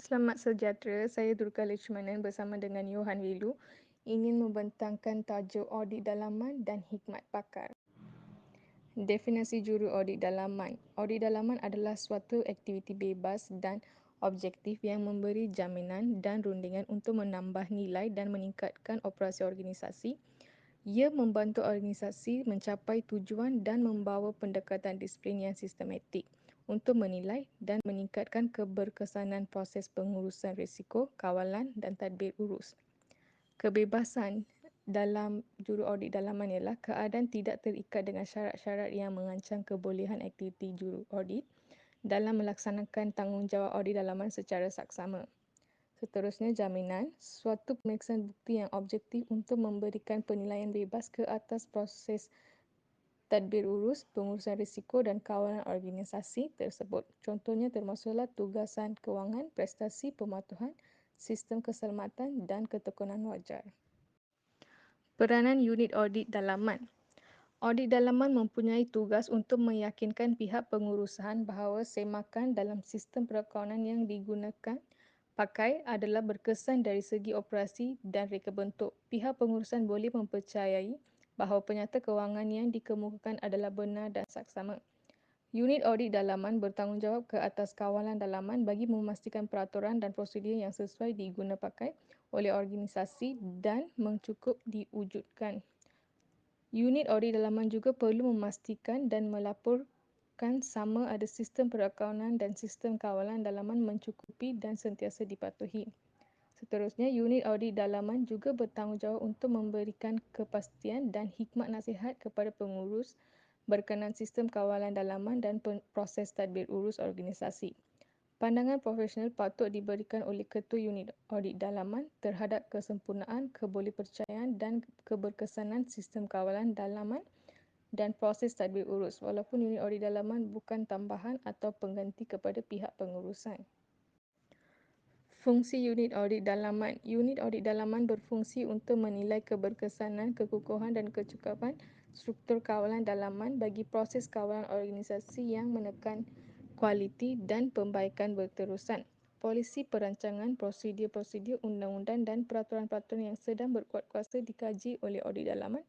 Selamat sejahtera, saya Durga Lechmanan bersama dengan Johan Wilu ingin membentangkan tajuk audit dalaman dan hikmat pakar. Definisi juru audit dalaman. Audit dalaman adalah suatu aktiviti bebas dan objektif yang memberi jaminan dan rundingan untuk menambah nilai dan meningkatkan operasi organisasi. Ia membantu organisasi mencapai tujuan dan membawa pendekatan disiplin yang sistematik untuk menilai dan meningkatkan keberkesanan proses pengurusan risiko, kawalan dan tadbir urus. Kebebasan dalam juru audit dalaman ialah keadaan tidak terikat dengan syarat-syarat yang mengancam kebolehan aktiviti juru audit dalam melaksanakan tanggungjawab audit dalaman secara saksama. Seterusnya, jaminan, suatu pemeriksaan bukti yang objektif untuk memberikan penilaian bebas ke atas proses tadbir urus, pengurusan risiko dan kawalan organisasi tersebut. Contohnya termasuklah tugasan kewangan, prestasi pematuhan, sistem keselamatan dan ketekunan wajar. Peranan unit audit dalaman. Audit dalaman mempunyai tugas untuk meyakinkan pihak pengurusan bahawa semakan dalam sistem perakaunan yang digunakan pakai adalah berkesan dari segi operasi dan reka bentuk. Pihak pengurusan boleh mempercayai bahawa penyata kewangan yang dikemukakan adalah benar dan saksama. Unit audit dalaman bertanggungjawab ke atas kawalan dalaman bagi memastikan peraturan dan prosedur yang sesuai diguna pakai oleh organisasi dan mencukup diwujudkan. Unit audit dalaman juga perlu memastikan dan melaporkan sama ada sistem perakaunan dan sistem kawalan dalaman mencukupi dan sentiasa dipatuhi. Seterusnya, unit audit dalaman juga bertanggungjawab untuk memberikan kepastian dan hikmat nasihat kepada pengurus berkenaan sistem kawalan dalaman dan proses tadbir urus organisasi. Pandangan profesional patut diberikan oleh ketua unit audit dalaman terhadap kesempurnaan, kebolehpercayaan dan keberkesanan sistem kawalan dalaman dan proses tadbir urus walaupun unit audit dalaman bukan tambahan atau pengganti kepada pihak pengurusan. Fungsi unit audit dalaman. Unit audit dalaman berfungsi untuk menilai keberkesanan, kekukuhan dan kecukupan struktur kawalan dalaman bagi proses kawalan organisasi yang menekan kualiti dan pembaikan berterusan. Polisi perancangan, prosedur-prosedur, undang-undang dan peraturan-peraturan yang sedang berkuat kuasa dikaji oleh audit dalaman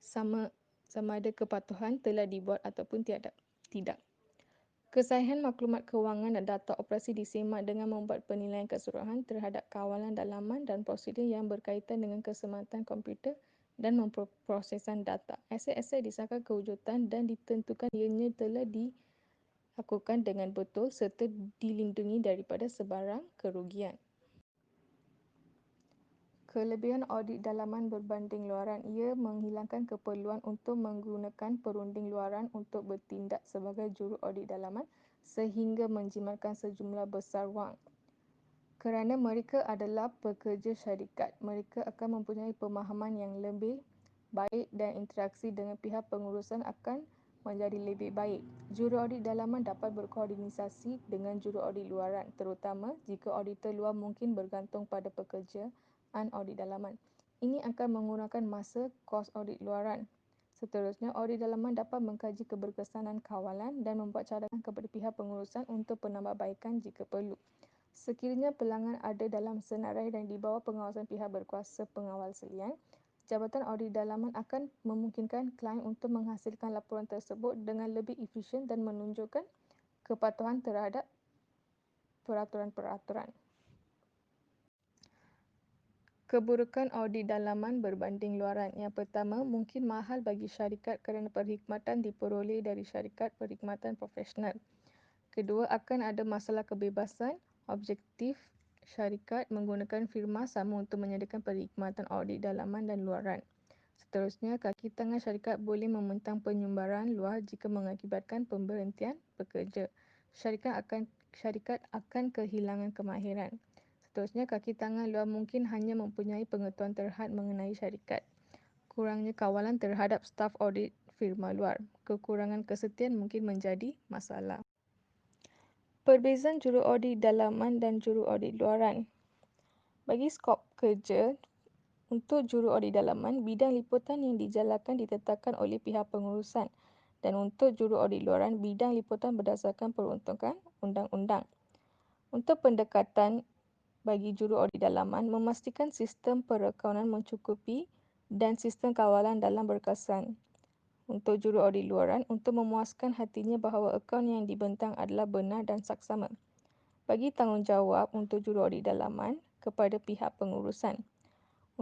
sama ada kepatuhan telah dibuat ataupun tidak. Kesahihan maklumat kewangan dan data operasi disemak dengan membuat penilaian keseluruhan terhadap kawalan dalaman dan prosedur yang berkaitan dengan keselamatan komputer dan memprosesan data. Aset-aset disahkan kewujudan dan ditentukan ianya telah dilakukan dengan betul serta dilindungi daripada sebarang kerugian. Kelebihan audit dalaman berbanding luaran. Ia menghilangkan keperluan untuk menggunakan perunding luaran untuk bertindak sebagai juru audit dalaman sehingga menjimatkan sejumlah besar wang. Kerana mereka adalah pekerja syarikat, mereka akan mempunyai pemahaman yang lebih baik dan interaksi dengan pihak pengurusan akan menjadi lebih baik. Juru audit dalaman dapat berkoordinasi dengan juru audit luaran, terutama jika auditor luar mungkin bergantung pada pekerjaan audit dalaman. Ini akan mengurangkan masa kos audit luaran. Seterusnya, audit dalaman dapat mengkaji keberkesanan kawalan dan membuat cadangan kepada pihak pengurusan untuk penambahbaikan jika perlu. Sekiranya pelanggan ada dalam senarai dan di bawah pengawasan pihak berkuasa pengawal salian, Jabatan Audit Dalaman akan memungkinkan klien untuk menghasilkan laporan tersebut dengan lebih efisien dan menunjukkan kepatuhan terhadap peraturan-peraturan. Keburukan audit dalaman berbanding luaran. Yang pertama, mungkin mahal bagi syarikat kerana perkhidmatan diperoleh dari syarikat perkhidmatan profesional. Kedua, akan ada masalah kebebasan objektif syarikat menggunakan firma sama untuk menyediakan perkhidmatan audit dalaman dan luaran. Seterusnya, kaki tangan syarikat boleh membentang penyumbaran luar jika mengakibatkan pemberhentian pekerja. Syarikat akan kehilangan kemahiran. Seterusnya, kaki tangan luar mungkin hanya mempunyai pengetahuan terhad mengenai syarikat. Kurangnya kawalan terhadap staf audit firma luar. Kekurangan kesetiaan mungkin menjadi masalah. Perbezaan juru audit dalaman dan juru audit luaran. Bagi skop kerja, untuk juru audit dalaman, bidang liputan yang dijalankan ditetapkan oleh pihak pengurusan. Dan untuk juru audit luaran, bidang liputan berdasarkan peruntukan undang-undang. Untuk pendekatan bagi juru audit dalaman memastikan sistem perakaunan mencukupi dan sistem kawalan dalam berkesan. Untuk juru audit luaran, untuk memuaskan hatinya bahawa akaun yang dibentang adalah benar dan saksama. Bagi tanggungjawab untuk juru audit dalaman kepada pihak pengurusan.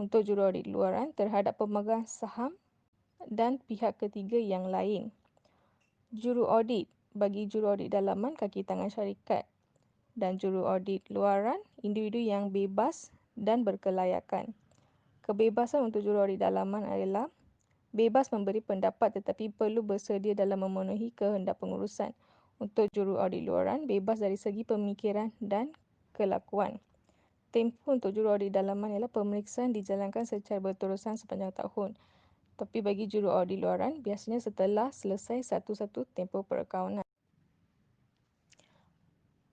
Untuk juru audit luaran terhadap pemegang saham dan pihak ketiga yang lain. Juru audit bagi juru audit dalaman kaki tangan syarikat dan juru audit luaran individu yang bebas dan berkelayakan. Kebebasan untuk juru audit dalaman adalah bebas memberi pendapat tetapi perlu bersedia dalam memenuhi kehendak pengurusan. Untuk juru audit luaran, bebas dari segi pemikiran dan kelakuan. Tempoh untuk juru audit dalaman ialah pemeriksaan dijalankan secara berterusan sepanjang tahun. Tapi bagi juru audit luaran, biasanya setelah selesai satu-satu tempoh perakaunan.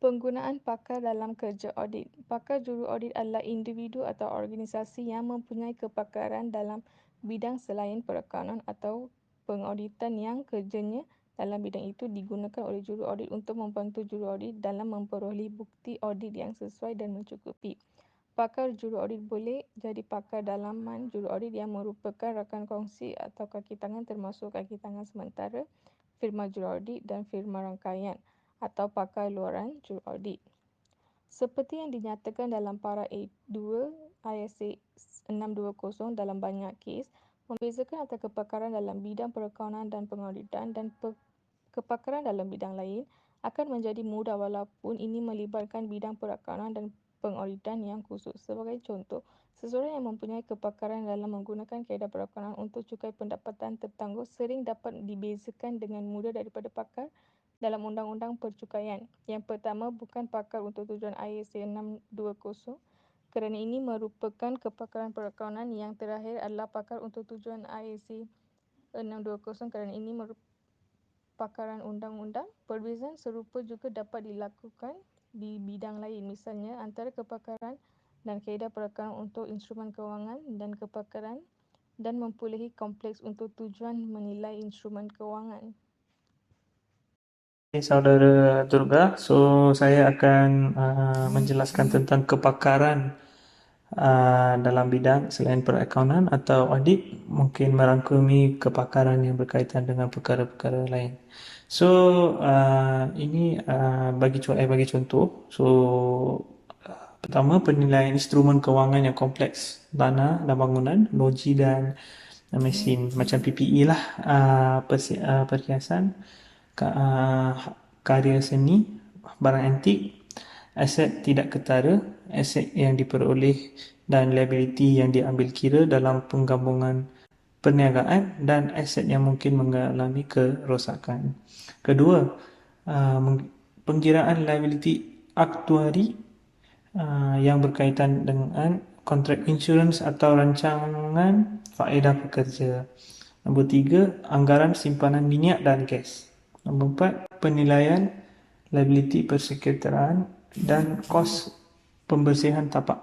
Penggunaan pakar dalam kerja audit. Pakar juru audit adalah individu atau organisasi yang mempunyai kepakaran dalam bidang selain perakaunan atau pengauditan yang kerjanya dalam bidang itu digunakan oleh juru audit untuk membantu juru audit dalam memperolehi bukti audit yang sesuai dan mencukupi. Pakar juru audit boleh jadi pakar dalaman juru audit yang merupakan rakan kongsi atau kaki tangan termasuk kaki tangan sementara, firma juru audit dan firma rangkaian atau pakar luaran juru audit. Seperti yang dinyatakan dalam para A2 ISA 620 dalam banyak kes, membezakan antara kepakaran dalam bidang perakaunan dan pengauditan dan kepakaran dalam bidang lain akan menjadi mudah walaupun ini melibatkan bidang perakaunan dan pengauditan yang khusus. Sebagai contoh, seseorang yang mempunyai kepakaran dalam menggunakan kaedah perakaunan untuk cukai pendapatan tertangguh sering dapat dibezakan dengan mudah daripada pakar dalam undang-undang percukaian. Yang pertama, bukan pakar untuk tujuan ISA 620. Kerana ini merupakan kepakaran perakaunan. Yang terakhir adalah pakar untuk tujuan ISA 620 kerana ini merupakan pakaran undang-undang. Perbezaan serupa juga dapat dilakukan di bidang lain, misalnya antara kepakaran dan kaedah perakaunan untuk instrumen kewangan dan kepakaran dan mempulehi kompleks untuk tujuan menilai instrumen kewangan. Saudara Durga, saya akan menjelaskan tentang kepakaran dalam bidang selain perakaunan atau audit, mungkin merangkumi kepakaran yang berkaitan dengan perkara-perkara lain. Ini bagi contoh. Pertama, penilaian instrumen kewangan yang kompleks, tanah dan bangunan, loji dan mesin, macam PPE lah, perhiasan, karya seni, barang antik, aset tidak ketara, aset yang diperoleh dan liability yang diambil kira dalam penggabungan perniagaan dan aset yang mungkin mengalami kerosakan. Kedua, pengkiraan liability aktuari yang berkaitan dengan kontrak insurans atau rancangan faedah pekerja. Nombor 3, anggaran simpanan minyak dan gas. Nombor 4, penilaian liability persekretaraan dan kos pembersihan tapak.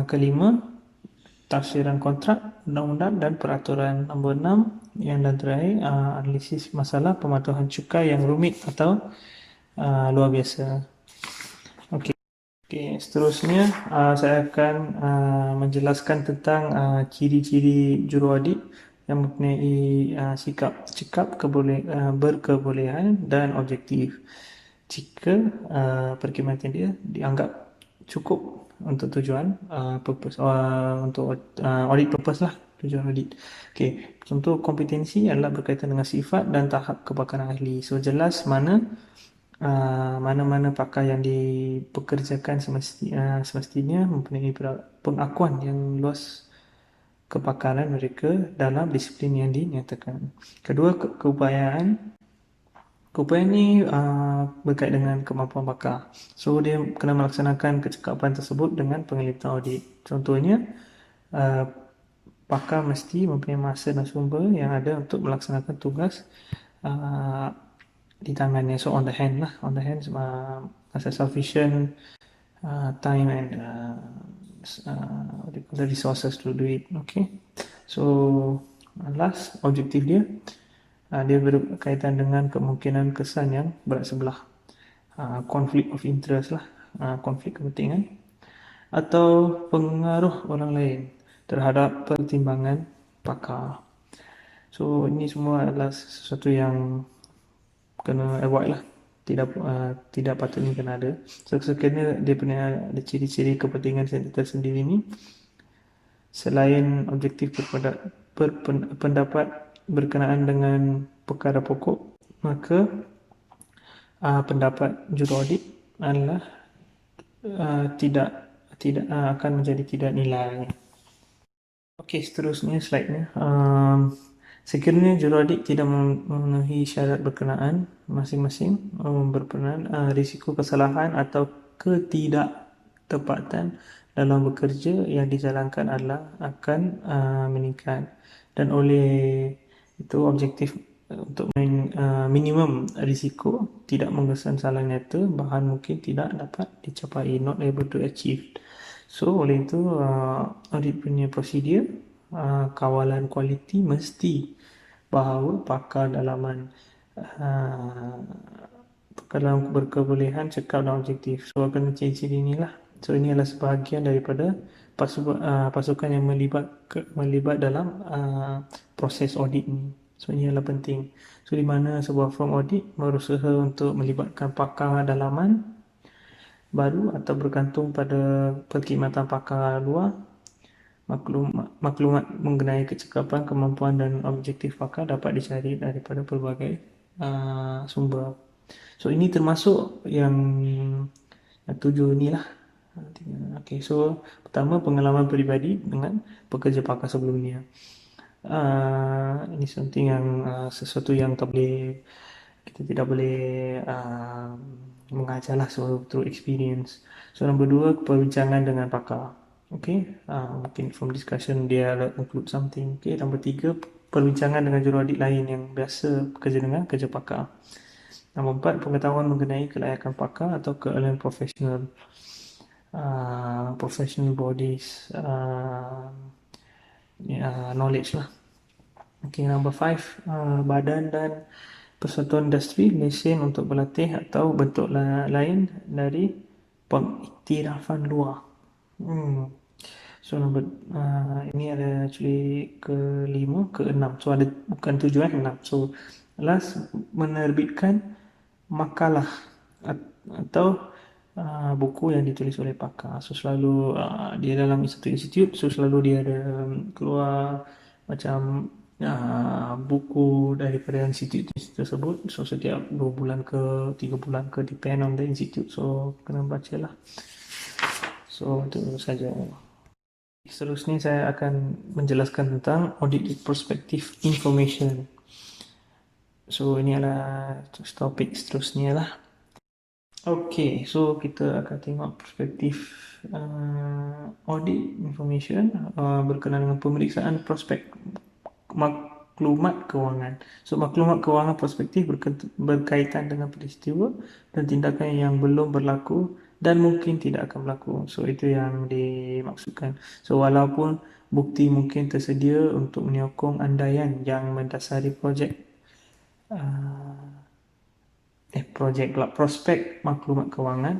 Kelima, tafsiran kontrak, undang-undang dan peraturan. Nombor 6, yang dan terakhir, analisis masalah pematuhan cukai yang rumit atau luar biasa. Okey, seterusnya saya akan menjelaskan tentang ciri-ciri juru audit yang mempunyai sikap cekap, berkebolehan dan objektif. Jika perkhidmatan dia dianggap cukup untuk tujuan untuk audit purpose lah, tujuan audit. Okey, contoh kompetensi adalah berkaitan dengan sifat dan tahap kepakaran ahli. So jelas mana-mana pakar yang dipekerjakan semestinya mempunyai pengakuan yang luas kepakaran mereka dalam disiplin yang dinyatakan. Kedua, keupayaan ni berkait dengan kemampuan pakar. So dia kena melaksanakan kecekapan tersebut dengan penglibatan audit. Contohnya, pakar mesti mempunyai masa dan sumber yang ada untuk melaksanakan tugas di tangannya. So on the hand, sufficient time and the resources to do it. Okay. So last, objektif dia berkaitan dengan kemungkinan kesan yang berat sebelah, conflict of interest lah. konflik kepentingan atau pengaruh orang lain terhadap pertimbangan pakar. So ini semua adalah sesuatu yang kena avoid lah, tidak patutnya kena ada. So sekiranya dia punya ada ciri-ciri kepentingan tersendiri ni, selain objektif pendapat berkenaan dengan perkara pokok, maka pendapat juru audit adalah tidak tidak akan menjadi tidak nilai. Okey, seterusnya slide-nya. Sekiranya juru audit tidak memenuhi syarat berkenaan masing-masing berkenaan risiko kesalahan atau ketidaktepatan dalam bekerja yang dijalankan adalah akan meningkat, dan oleh itu objektif untuk minimum risiko tidak mengesan salah nyata, bahan mungkin tidak dapat dicapai, not able to achieve. So oleh itu audit punya prosedur kawalan kualiti mesti bahawa pakar dalaman dalam berkebolehan cekap dan objektif. So akan ciri-ciri inilah. So ini adalah sebahagian daripada pasukan yang melibat dalam proses audit ni. So ini adalah penting. So di mana sebuah firm audit berusaha untuk melibatkan pakar dalaman baru atau bergantung pada perkhidmatan pakar luar. Maklumat mengenai kecekapan, kemampuan dan objektif pakar dapat dicari daripada pelbagai sumber. So ini termasuk yang tujuh ni lah. Okay, so pertama, pengalaman peribadi dengan pekerja pakar sebelumnya. Ini something yang sesuatu yang kita tidak boleh mengajarlah through experience. So nombor dua, perbincangan dengan pakar. Okay, mungkin from discussion dia include something. Okay, nombor tiga, perbincangan dengan juru audit lain yang biasa bekerja dengan kerja pakar. Nombor empat, pengetahuan mengenai kelayakan pakar atau keahlian professional bodies, knowledge lah. Okay, number five, badan dan persatuan industri lesen untuk berlatih atau bentuk lain dari pengiktirafan luar. So ini ada actually keenam. So ada bukan tujuh, enam. So last, menerbitkan makalah atau buku yang ditulis oleh pakar. So selalu dia dalam satu institut, so selalu dia ada keluar macam buku daripada institut tersebut. So setiap 2 bulan ke 3 bulan ke, depend on the institute. So kena baca lah. So itu saja. Seterusnya saya akan menjelaskan tentang audit perspective information. So ini adalah topik seterusnya lah. Okay, so kita akan tengok perspektif audit information berkenaan dengan pemeriksaan prospek maklumat kewangan. So maklumat kewangan prospektif berkaitan dengan peristiwa dan tindakan yang belum berlaku dan mungkin tidak akan berlaku. So itu yang dimaksudkan. So walaupun bukti mungkin tersedia untuk menyokong andaian yang mendasari prospek maklumat kewangan,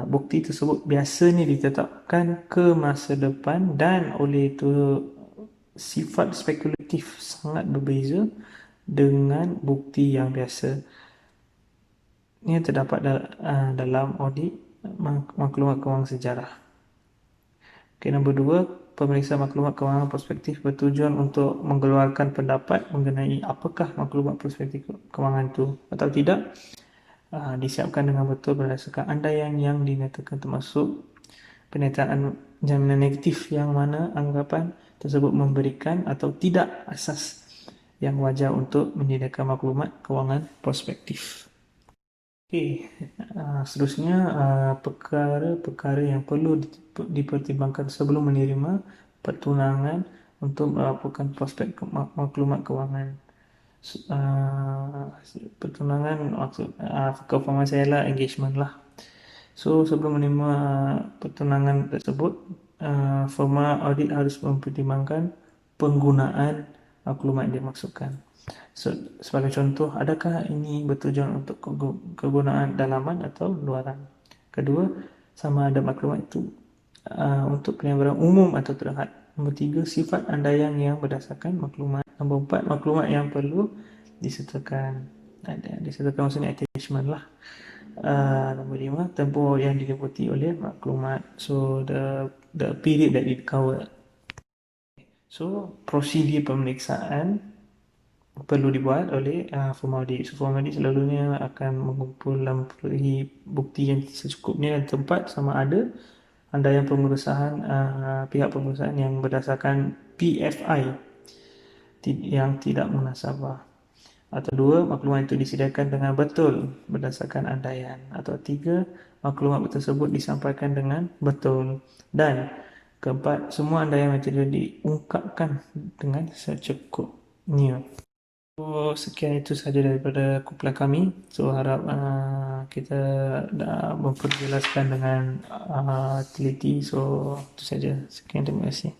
bukti tersebut biasanya ditetapkan ke masa depan dan oleh itu sifat spekulatif sangat berbeza dengan bukti yang biasa. Ini terdapat dalam audit maklumat kewangan sejarah. Okay, nombor dua, pemeriksa maklumat kewangan prospektif bertujuan untuk mengeluarkan pendapat mengenai apakah maklumat prospektif kewangan itu atau tidak disiapkan dengan betul berdasarkan andaian yang dinyatakan, termasuk pernyataan jaminan negatif yang mana anggapan tersebut memberikan atau tidak asas yang wajar untuk menyediakan maklumat kewangan prospektif. Okey, seterusnya perkara-perkara yang perlu dipertimbangkan sebelum menerima pertunangan untuk melaporkan prospek maklumat kewangan. Pertunangan maksud kefahaman saya lah engagement lah. So sebelum menerima pertunangan tersebut, firma audit harus mempertimbangkan penggunaan maklumat yang dimaksudkan. So, sebagai contoh, adakah ini bertujuan untuk kegunaan dalaman atau luaran? Kedua, sama ada maklumat itu untuk penyebaran umum atau terhad. Nombor tiga, sifat andaian yang berdasarkan maklumat. Nombor empat, maklumat yang perlu disertakan. Disertakan maksudnya attachment lah. Nombor lima, tempoh yang diliputi oleh maklumat. So, the period that it cover. So, prosedur pemeriksaan perlu dibuat oleh firma audit. So, firma audit selalunya akan mengumpul dan memperoleh bukti yang secukupnya dan tempat sama ada andaian pengurusan pihak pengurusan yang berdasarkan PFI yang tidak munasabah. Atau dua, maklumat itu disediakan dengan betul berdasarkan andaian. Atau tiga, maklumat tersebut disampaikan dengan betul. Dan keempat, semua andaian material diungkapkan dengan secukupnya. So, sekian itu saja daripada kumpulan kami. So, harap kita dah memperjelaskan dengan teliti. So, itu saja. Sekian, terima kasih.